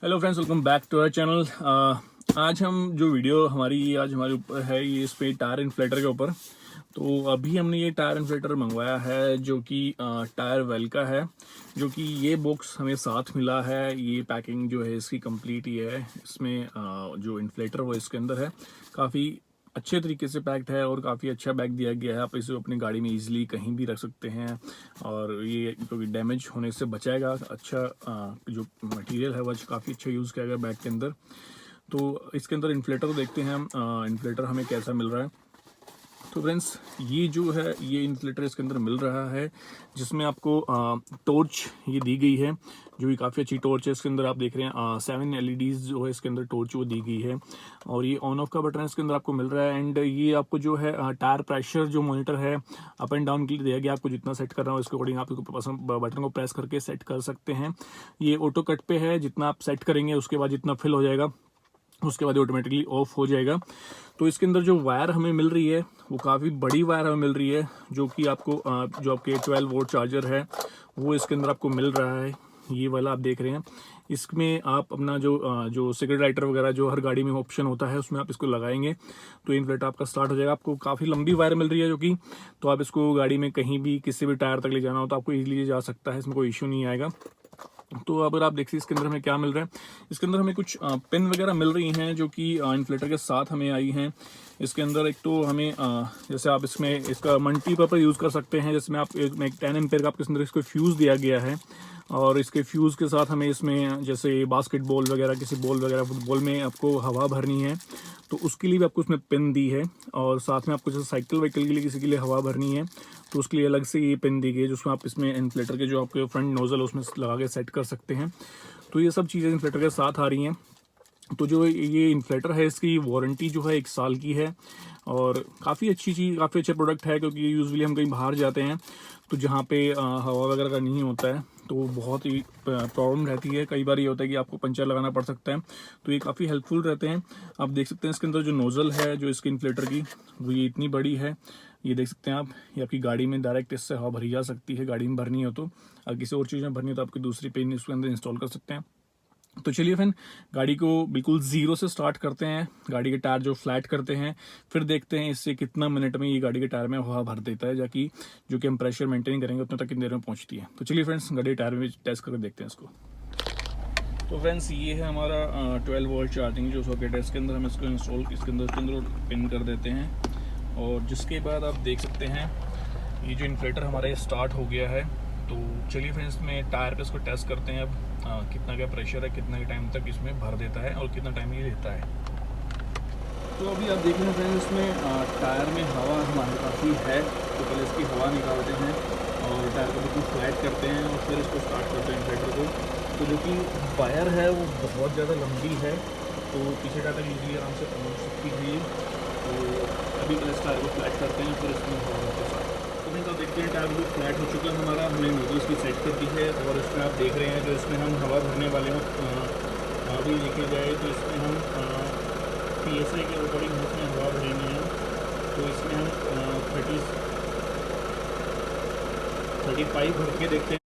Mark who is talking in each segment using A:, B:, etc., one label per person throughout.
A: Hello friends, welcome back to our channel. आज हम जो वीडियो आज हमारे ऊपर है ये इस पे टायर इन्फ्लेटर के ऊपर। तो अभी हमने ये टायर इन्फ्लेटर मंगवाया है जो कि टायर वेल का है, जो कि ये बॉक्स हमें साथ मिला है। ये पैकिंग जो है इसकी कंप्लीट ही है। इसमें जो इन्फ्लेटर वो इसके अंदर है, काफ़ी अच्छे तरीके से पैक्ड है और काफ़ी अच्छा बैग दिया गया है। आप इसे अपनी गाड़ी में इजीली कहीं भी रख सकते हैं और ये क्योंकि डैमेज होने से बचाएगा। अच्छा जो मटेरियल है वो काफ़ी अच्छा यूज़ किया गया बैग के अंदर। तो इसके अंदर इन्फ्लेटर देखते हैं हम, इन्फ्लेटर हमें कैसा मिल रहा है। तो फ्रेंड्स, ये जो है ये इन्फ्लेटर इसके अंदर मिल रहा है, जिसमें आपको टॉर्च ये दी गई है, जो कि काफ़ी अच्छी टॉर्च है। इसके अंदर आप देख रहे हैं 7 LEDs जो है इसके अंदर टॉर्च वो दी गई है और ये ऑन ऑफ का बटन इसके अंदर आपको मिल रहा है। एंड ये आपको जो है टायर प्रेशर जो मॉनिटर है अप एंड डाउन के लिए दिया गया। आपको जितना सेट करना हो इसके अकॉर्डिंग आप बटन को प्रेस करके सेट कर सकते हैं। ये ऑटो कट पे है, जितना आप सेट करेंगे उसके बाद जितना फिल हो जाएगा उसके बाद ऑटोमेटिकली ऑफ हो जाएगा। तो इसके अंदर जो वायर हमें मिल रही है वो काफ़ी बड़ी वायर हमें मिल रही है, जो कि आपको जो आपके 12 वोल्ट चार्जर है वो इसके अंदर आपको मिल रहा है। ये वाला आप देख रहे हैं, इसमें आप अपना जो सिगरेट लाइटर वगैरह जो हर गाड़ी में ऑप्शन होता है उसमें आप इसको लगाएंगे तो इन्फ्लेटर आपका स्टार्ट हो जाएगा। आपको काफ़ी लंबी वायर मिल रही है जो कि, तो आप इसको गाड़ी में कहीं भी किसी भी टायर तक ले जाना हो तो आपको ईजिली जा सकता है, इसमें कोई इश्यू नहीं आएगा। तो अगर आप देखिए इसके अंदर हमें क्या मिल रहा है, इसके अंदर हमें कुछ पिन वगैरह मिल रही हैं जो कि इन्फ्लेटर के साथ हमें आई हैं। इसके अंदर एक तो हमें जैसे आप इसमें इसका मल्टीपर्पज यूज़ कर सकते हैं। जैसे आप एक 10 एम्पेयर का आपके अंदर इसको फ्यूज़ दिया गया है और इसके फ्यूज़ के साथ हमें इसमें जैसे बास्केटबॉल वगैरह, किसी बॉल वगैरह फुटबॉल में आपको हवा भरनी है तो उसके लिए भी आपको उसमें पिन दी है। और साथ में आपको जैसे साइकिल वाइकिल के लिए किसी के लिए हवा भरनी है तो उसके लिए अलग से ये पिन दी गई है, जिसमें आप इसमें इन्फ्लेटर के जो आपके फ्रंट नोजल उसमें लगा के सेट कर सकते हैं। तो ये सब चीज़ें इन्फ्लेटर के साथ आ रही हैं। तो जो ये इन्फ्लेटर है इसकी वारंटी जो है 1 साल की है और काफ़ी अच्छी चीज़, काफ़ी अच्छा प्रोडक्ट है, क्योंकि यूजुअली हम कहीं बाहर जाते हैं तो जहाँ पे हवा वगैरह का नहीं होता है तो बहुत ही प्रॉब्लम रहती है। कई बार ये होता है कि आपको पंचर लगाना पड़ सकता है, तो ये काफ़ी हेल्पफुल रहते हैं। आप देख सकते हैं इसके अंदर जो नोज़ल है जो इसके इन्फ्लेटर की, वो ये इतनी बड़ी है। ये देख सकते हैं आप, ये आपकी गाड़ी में डायरेक्ट इससे हवा भरी जा सकती है। गाड़ी में भरनी हो तो, अगर किसी और चीज़ में भरनी हो तो आपकी दूसरी पिन इसके अंदर इंस्टॉल कर सकते हैं। तो चलिए फ्रेंड, गाड़ी को बिल्कुल ज़ीरो से स्टार्ट करते हैं। गाड़ी के टायर जो फ्लैट करते हैं, फिर देखते हैं इससे कितना मिनट में ये गाड़ी के टायर में हवा भर देता है, जाकि जो कि हम प्रेशर मेंटेन करेंगे उतना तक कितनी देर में पहुंचती है। तो चलिए फ्रेंड्स, गाड़ी के टायर में टेस्ट करके देखते हैं इसको। तो फ्रेंड्स, ये है हमारा 12 वोल्ट चार्जिंग जो सॉकेट है। इसके अंदर हम इसको इंस्टॉल इसके अंदर पिन कर देते हैं और जिसके बाद आप देख सकते हैं ये जो इन्फ्लेटर हमारा स्टार्ट हो गया है। तो चलिए फ्रेंड्स, में टायर पे इसको टेस्ट करते हैं अब कितना क्या प्रेशर है, कितना के टाइम तक इसमें भर देता है और कितना टाइम ये लेता है। तो अभी आप देख रहे हैं फ्रेंड्स, इसमें टायर में हवा हमारे काफ़ी है। तो पहले इसकी हवा निकालते हैं और टायर को बिल्कुल फ्लैट करते हैं और फिर इसको स्टार्ट करते हैं इन्फ्लेटर को। तो जो कि वायर है वो बहुत ज़्यादा लंबी है, तो पीछे टायर तक ईजिली आराम से पहुँच सकती है। तो अभी पहले इस टायर को फ्लैट करते हैं फिर इसमें हवा के साथ। तो फ्रेंड्स, आप देखते हैं टायर भी फ्लैट हो चुका है हमारा। हमने नोजल इसकी सेट कर दी है और इसमें आप देख रहे हैं जो इसमें हम हवा भरने वाले हैं, अभी देखा जाए तो इसमें हम PSI के अकॉर्डिंग इसमें हवा भरेंगे हैं। तो इसमें हम 35 भर के देखते हैं।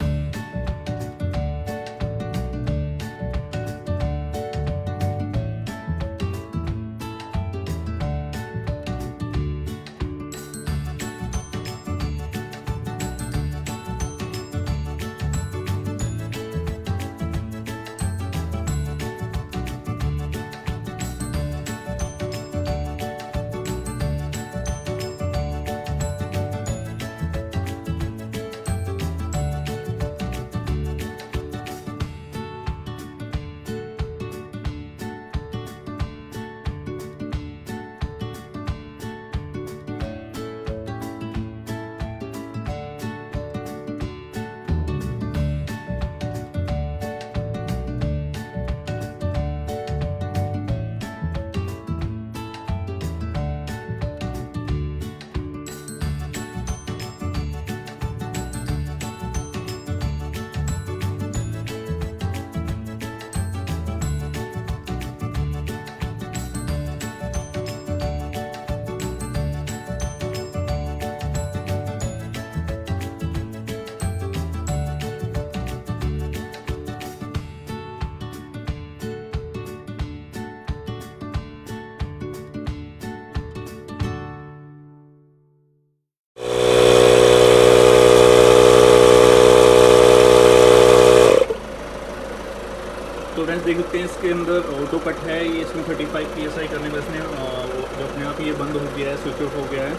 A: तो फ्रेंड्स देख सकते हैं इसके अंदर ऑटो कट है, ये इसमें 35 PSI करने में इसने जो अपने आप ये बंद हो गया है, स्विच ऑफ हो गया है।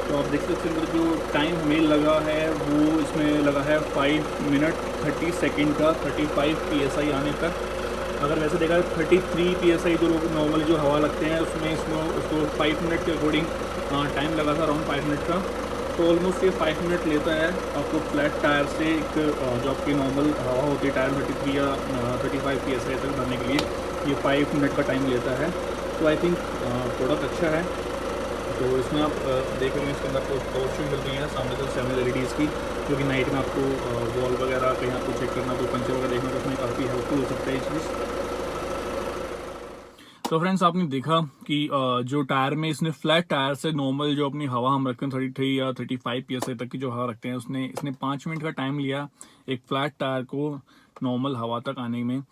A: तो आप देख सकते हैं जो टाइम हमें लगा है वो इसमें लगा है 5 मिनट 30 सेकंड का 35 PSI आने तक। अगर वैसे देखा 33 PSI जो लोग नॉर्मली जो हवा लगते हैं उसमें उसको 5 मिनट के अकॉर्डिंग टाइम लगा था, अराउंड 5 मिनट का। तो ऑलमोस्ट ये 5 मिनट लेता है आपको फ्लैट टायर से एक जो आपकी नॉर्मल हवा होती है टायर 33 या 35 PSI तक भरने के लिए, ये 5 मिनट का टाइम लेता है। तो आई थिंक प्रोडक्ट अच्छा है। तो इसमें आप देख रहे हैं इसके अंदर आपको टॉर्च मिल रही है सामने से 7 LEDs की, जो कि नाइट में आपको वॉल वगैरह कहीं आपको चेक करना, कोई पंचर वगैरह देखना, तो उसमें काफ़ी हेल्पफुल हो सकता है ये चीज़। तो फ्रेंड्स आपने देखा कि जो टायर में इसने फ्लैट टायर से नॉर्मल जो अपनी हवा हम रखते हैं 33 या 35 PSI तक की जो हवा रखते हैं, इसने 5 मिनट का टाइम लिया एक फ्लैट टायर को नॉर्मल हवा तक आने में।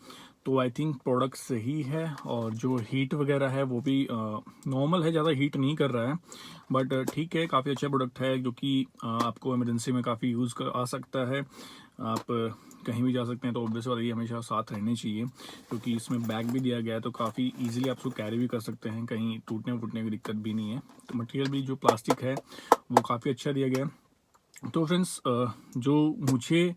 A: तो आई थिंक प्रोडक्ट सही है, और जो हीट वगैरह है वो भी नॉर्मल है, ज़्यादा हीट नहीं कर रहा है, बट ठीक है, काफ़ी अच्छा प्रोडक्ट है जो कि आपको इमरजेंसी में काफ़ी यूज़ कर आ सकता है। आप कहीं भी जा सकते हैं तो ऑब्वियस वाला ये हमेशा साथ रहने चाहिए, क्योंकि इसमें बैग भी दिया गया है तो काफ़ी इजीली आप उसको कैरी भी कर सकते हैं, कहीं टूटने फूटने की दिक्कत भी नहीं है। तो मटेरियल भी जो प्लास्टिक है वो काफ़ी अच्छा दिया गया है। तो फ्रेंड्स जो मुझे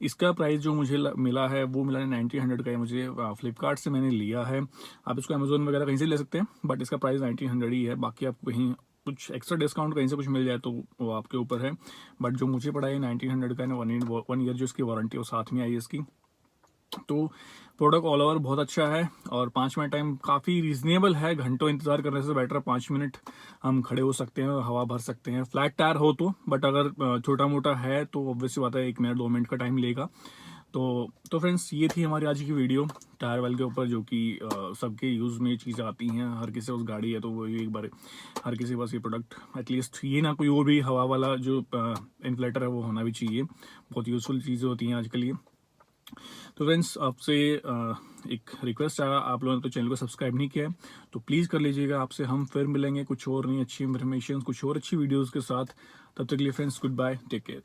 A: इसका प्राइस जो मुझे मिला है वो मिला है 1900 का है, मुझे फ्लिपकार्ट से मैंने लिया है। आप इसको अमेजोन वगैरह कहीं से ले सकते हैं, बट इसका प्राइस 1900 ही है। बाकी आपको कहीं कुछ एक्स्ट्रा डिस्काउंट कहीं से कुछ मिल जाए तो वो आपके ऊपर है, बट जो मुझे पड़ा है 1900 का है, 1 ईयर जो इसकी वारंटी है वो साथ में आई है इसकी। तो प्रोडक्ट ऑल ओवर बहुत अच्छा है, और 5 मिनट टाइम काफ़ी रीजनेबल है। घंटों इंतजार करने से बेटर 5 मिनट हम खड़े हो सकते हैं और हवा भर सकते हैं, फ्लैट टायर हो तो। बट अगर छोटा मोटा है तो ऑब्वियसली बात है 1 मिनट 2 मिनट का टाइम लेगा। तो फ्रेंड्स ये थी हमारी आज की वीडियो टायर वेल के ऊपर, जो कि सबके यूज़ में चीज़ें आती हैं, हर किसी के पास गाड़ी है तो वो एक बार हर किसी के पास ये प्रोडक्ट एटलीस्ट ये ना कोई और भी हवा वाला जो इन्फ्लेटर है वो होना भी चाहिए। बहुत यूज़फुल चीज़ें होती हैं आजकल ये। तो फ्रेंड्स आपसे एक रिक्वेस्ट है, आप लोगों ने तो चैनल को सब्सक्राइब नहीं किया है तो प्लीज़ कर लीजिएगा। आपसे हम फिर मिलेंगे कुछ और नई अच्छी इन्फॉर्मेशन, कुछ और अच्छी वीडियोस के साथ। तब तक के लिए friends goodbye, take care.